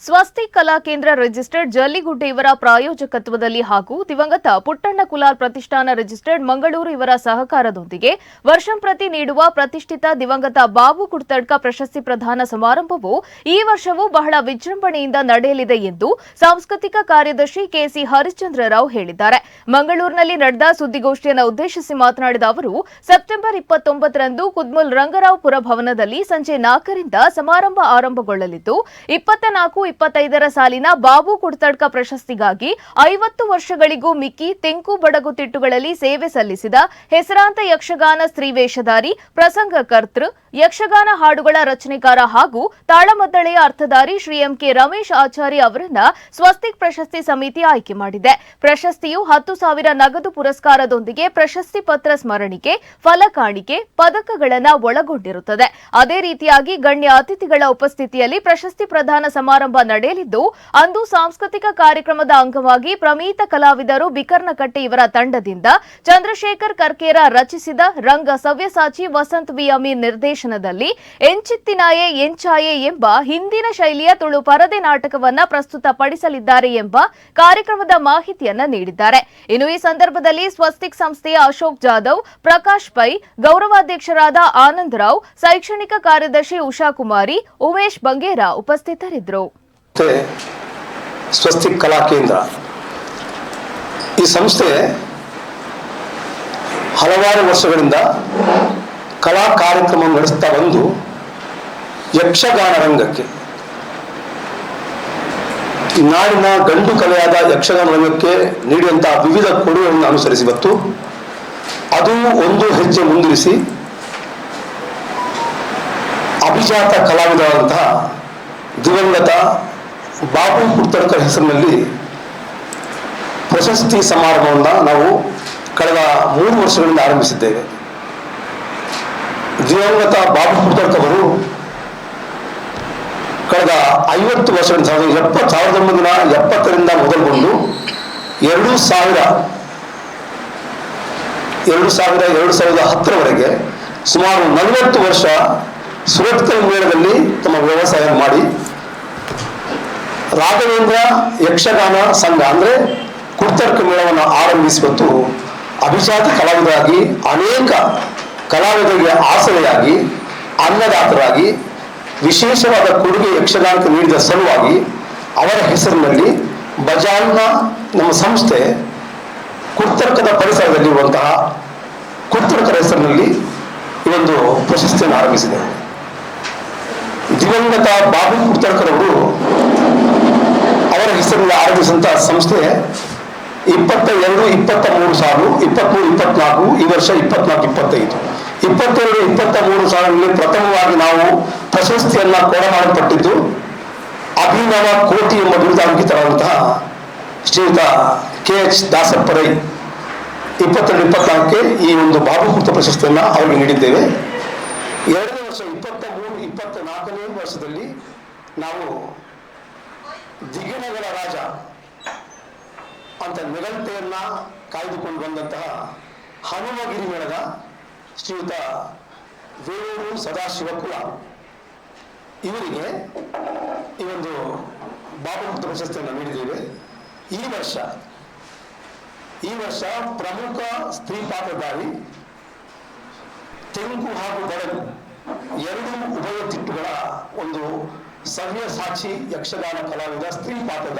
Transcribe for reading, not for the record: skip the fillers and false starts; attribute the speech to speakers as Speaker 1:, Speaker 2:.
Speaker 1: ಸ್ವಸ್ತಿಕ್ ಕಲಾ ಕೇಂದ್ರ ರಿಜಿಸ್ಟರ್ಡ್ ಜಲ್ಲಿಗುಡ್ಡೆ ಇವರ ಪ್ರಾಯೋಜಕತ್ವದಲ್ಲಿ ಹಾಗೂ ದಿವಂಗತ ಪುಟ್ಟಣ್ಣ ಕುಲಾಲ್ ಪ್ರತಿಷ್ಠಾನ ರಿಜಿಸ್ಟರ್ಡ್ ಮಂಗಳೂರು ಇವರ ಸಹಕಾರದೊಂದಿಗೆ ವರ್ಷಂಪ್ರತಿ ನೀಡುವ ಪ್ರತಿಷ್ಠಿತ ದಿವಂಗತ ಬಾಬು ಕುಡ್ತಡ್ಕ ಪ್ರಶಸ್ತಿ ಪ್ರದಾನ ಸಮಾರಂಭವು ಈ ವರ್ಷವೂ ಬಹಳ ವಿಜೃಂಭಣೆಯಿಂದ ನಡೆಯಲಿದೆ ಎಂದು ಸಾಂಸ್ಕೃತಿಕ ಕಾರ್ಯದರ್ಶಿ ಕೆಸಿ ಹರಿಶ್ಚಂದ್ರ ರಾವ್ ಹೇಳಿದ್ದಾರೆ. ಮಂಗಳೂರಿನಲ್ಲಿ ನಡೆದ ಸುದ್ದಿಗೋಷ್ಠಿಯನ್ನು ಉದ್ದೇಶಿಸಿ ಮಾತನಾಡಿದ ಅವರು, ಸೆಪ್ಟೆಂಬರ್ 29ರಂದು ಕುದ್ಮುಲ್ ರಂಗರಾವ್ಪುರ ಭವನದಲ್ಲಿ ಸಂಜೆ 4ರಿಂದ ಸಮಾರಂಭ ಆರಂಭಗೊಳ್ಳಲಿದ್ದು 24-25ರ ಸಾಲಿನ ಬಾಬು ಕುಡ್ತಡ್ಕ ಪ್ರಶಸ್ತಿಗಾಗಿ 50 ವರ್ಷಗಳಿಗೂ ಮಿಕ್ಕಿ ತೆಂಕು ಬಡಗು ತಿಟ್ಟುಗಳಲ್ಲಿ ಸೇವೆ ಸಲ್ಲಿಸಿದ ಹೆಸರಾಂತ ಯಕ್ಷಗಾನ ಸ್ತ್ರೀ ವೇಷಧಾರಿ, ಪ್ರಸಂಗಕರ್ತೃ, ಯಕ್ಷಗಾನ ಹಾಡುಗಳ ರಚನೆಕಾರ ಹಾಗೂ ತಾಳಮದ್ದಳೆಯ ಅರ್ಥಧಾರಿ ಶ್ರೀ ಎಂಕೆ ರಮೇಶ್ ಆಚಾರ್ಯ ಅವರನ್ನ ಸ್ವಸ್ತಿಕ್ ಪ್ರಶಸ್ತಿ ಸಮಿತಿ ಆಯ್ಕೆ ಮಾಡಿದೆ. ಪ್ರಶಸ್ತಿಯು 10,000 ನಗದು ಪುರಸ್ಕಾರದೊಂದಿಗೆ ಪ್ರಶಸ್ತಿ ಪತ್ರ ಸ್ಮರಣಿಕೆ, ಫಲಕಾಣಿಕೆ, ಪದಕಗಳನ್ನು ಒಳಗೊಂಡಿರುತ್ತದೆ. ಅದೇ ರೀತಿಯಾಗಿ ಗಣ್ಯ ಅತಿಥಿಗಳ ಉಪಸ್ಥಿತಿಯಲ್ಲಿ ಪ್ರಶಸ್ತಿ ಪ್ರದಾನ ಸಮಾರಂಭ ನಡೆಯಲಿದ್ದು, ಅಂದು ಸಾಂಸ್ಕೃತಿಕ ಕಾರ್ಯಕ್ರಮದ ಅಂಗವಾಗಿ ಪ್ರಮೀತ ಕಲಾವಿದರು ಬಿಕರ್ನಕಟ್ಟೆ ಇವರ ತಂಡದಿಂದ ಚಂದ್ರಶೇಖರ್ ಕರ್ಕೇರ ರಚಿಸಿದ ರಂಗ ಸವ್ಯಸಾಚಿ ವಸಂತ್ ವಿ ಅಮೀನ್ ನಿರ್ದೇಶನದಲ್ಲಿ ಎಂಚಿತ್ತಿನಾಯೆ ಎಂಚಾಯೆ ಎಂಬ ಹಿಂದಿನ ಶೈಲಿಯ ತುಳು ಪರದೆ ನಾಟಕವನ್ನ ಪ್ರಸ್ತುತಪಡಿಸಲಿದ್ದಾರೆ ಎಂಬ ಕಾರ್ಯಕ್ರಮದ ಮಾಹಿತಿಯನ್ನ ನೀಡಿದ್ದಾರೆ. ಇನ್ನು ಈ ಸಂದರ್ಭದಲ್ಲಿ ಸ್ವಸ್ತಿಕ್ ಸಂಸ್ಥೆಯ ಅಶೋಕ್ ಜಾಧವ್, ಪ್ರಕಾಶ್ ಪೈ, ಗೌರವಾಧ್ಯಕ್ಷರಾದ ಆನಂದ್ ರಾವ್, ಶೈಕ್ಷಣಿಕ ಕಾರ್ಯದರ್ಶಿ ಉಷಾ ಕುಮಾರಿ, ಉಮೇಶ್ ಬಂಗೇರ ಉಪಸ್ಥಿತರಿದ್ದರು.
Speaker 2: ಸ್ವಸ್ತಿಕ್ ಕಲಾ ಕೇಂದ್ರ ಈ ಸಂಸ್ಥೆ ಹಲವಾರು ವರ್ಷಗಳಿಂದ ಕಲಾ ಕಾರ್ಯಕ್ರಮ ನಡೆಸ್ತಾ ಬಂದು ಯಕ್ಷಗಾನ ರಂಗಕ್ಕೆ, ನಾಡಿನ ಗಂಡು ಕಲೆಯಾದ ಯಕ್ಷಗಾನ ರಂಗಕ್ಕೆ ನೀಡುವಂತಹ ವಿವಿಧ ಕೊಡುಗೆಗಳನ್ನು ಅನುಸರಿಸಿ ಬಂತು. ಅದು ಒಂದು ಹೆಜ್ಜೆ ಮುಂದಿರಿಸಿ ಅಭಿಜಾತ ಕಲಾವಿದರಾದಂತಹ ದಿವಂಗತ ಬಾಬು ಕುಡ್ತಡ್ಕರ್ ಹೆಸರಿನಲ್ಲಿ ಪ್ರಶಸ್ತಿ ಸಮಾರಂಭವನ್ನು ನಾವು ಕಳೆದ 3 ವರ್ಷಗಳಿಂದ ಆರಂಭಿಸಿದ್ದೇವೆ. ದಿವಂಗತ ಬಾಬು ಕುಡ್ತಡ್ಕರ್ ಅವರು ಕಳೆದ 50 ವರ್ಷಗಳಿಂದ 1970ರಿಂದ ಮೊದಲುಗೊಂಡು 2010ರವರೆಗೆ ಸುಮಾರು 40 ವರ್ಷ ಸುರತ್ಕಲ್ ಮೇಳದಲ್ಲಿ ತಮ್ಮ ವ್ಯವಸಾಯ ಮಾಡಿ ರಾಘವೇಂದ್ರ ಯಕ್ಷಗಾನ ಸಂಘ ಅಂದ್ರೆ ಕುಡ್ತಡ್ಕ ಮೇಳವನ್ನು ಆರಂಭಿಸಿಬತ್ತು ಅಭಿಜಾತ ಕಲಾವಿದರಾಗಿ ಅನೇಕ ಕಲಾವಿದರಿಗೆ ಆಸರೆಯಾಗಿ ಅನ್ನದಾತರಾಗಿ ವಿಶೇಷವಾದ ಕೊಡುಗೆ ಯಕ್ಷಗಾನಕ್ಕೆ ನೀಡಿದ ಸಲುವಾಗಿ ಅವರ ಹೆಸರಿನಲ್ಲಿ ಬಜಾರ್ನ ನಮ್ಮ ಸಂಸ್ಥೆ ಕುಡ್ತಡ್ಕದ ಪರಿಸರದಲ್ಲಿರುವಂತಹ ಕುಡ್ತಡ್ಕರ ಹೆಸರಿನಲ್ಲಿ ಈ ಒಂದು ಪ್ರಶಸ್ತಿಯನ್ನು ಆರಂಭಿಸಿದೆ. ದಿವಂಗತ ಬಾಬು ಕುಡ್ತಡ್ಕರ್ ಅವರು ಅವರ ಹೆಸರಿನಲ್ಲಿ ಆರಂಭಿಸಿದಂತಹ ಸಂಸ್ಥೆ 22-23 ಸಾಲು, 23-24, ಈ ವರ್ಷ 24-25, 22-23 ಸಾಲಿನಲ್ಲಿ ಪ್ರಥಮವಾಗಿ ನಾವು ಪ್ರಶಸ್ತಿಯನ್ನ ಕೊಡಮಾಡಲ್ಪಟ್ಟಿದ್ದು ಅಭಿನವ ಕೋಟಿ ಎಂಬ ಬಿರುದಾಂಕಿತರಾದಂತಹ ಶ್ರೀಯುತ KH ದಾಸಪ್ಪರೈ 22-24ಕ್ಕೆ ಈ ಒಂದು ಬಾಬು ಕುಡ್ತ ಪ್ರಶಸ್ತಿಯನ್ನ ಅವರಿಗೆ ನೀಡಿದ್ದೇವೆ. 2ನೇ ವರ್ಷ 23-24ನೇ ವರ್ಷದಲ್ಲಿ ನಾವು ದಿಗಿಣಗಳ ರಾಜ ಅಂತ ಮಿಗಳತೆಯನ್ನ ಕಾಯ್ದುಕೊಂಡು ಬಂದಂತಹ ಹನುಮಗಿರಿ ಮೇಳದ ಶ್ರೀಯುತ ವೇಳೂರು ಸದಾಶಿವ ಕುಲಾಲ್ ಇವರಿಗೆ ಈ ಒಂದು ಬಾಬು ಕುಡ್ತ ಪ್ರಶಸ್ತಿಯನ್ನು ನೀಡಿದ್ದೇವೆ. ಈ ವರ್ಷ ಪ್ರಮುಖ ಸ್ತ್ರೀ ಪಾತ್ರಧಾರಿ, ತೆಂಕು ಹಾಗೂ ಬಡಗು ಎರಡೂ ಉಭಯ ತಿಟ್ಟುಗಳ ಒಂದು ಸವ್ಯಸಾಚಿ ಯಕ್ಷಗಾನ ಕಲಾವಿದ ಸ್ತ್ರೀ ಪಾತ್ರಧಾರಿ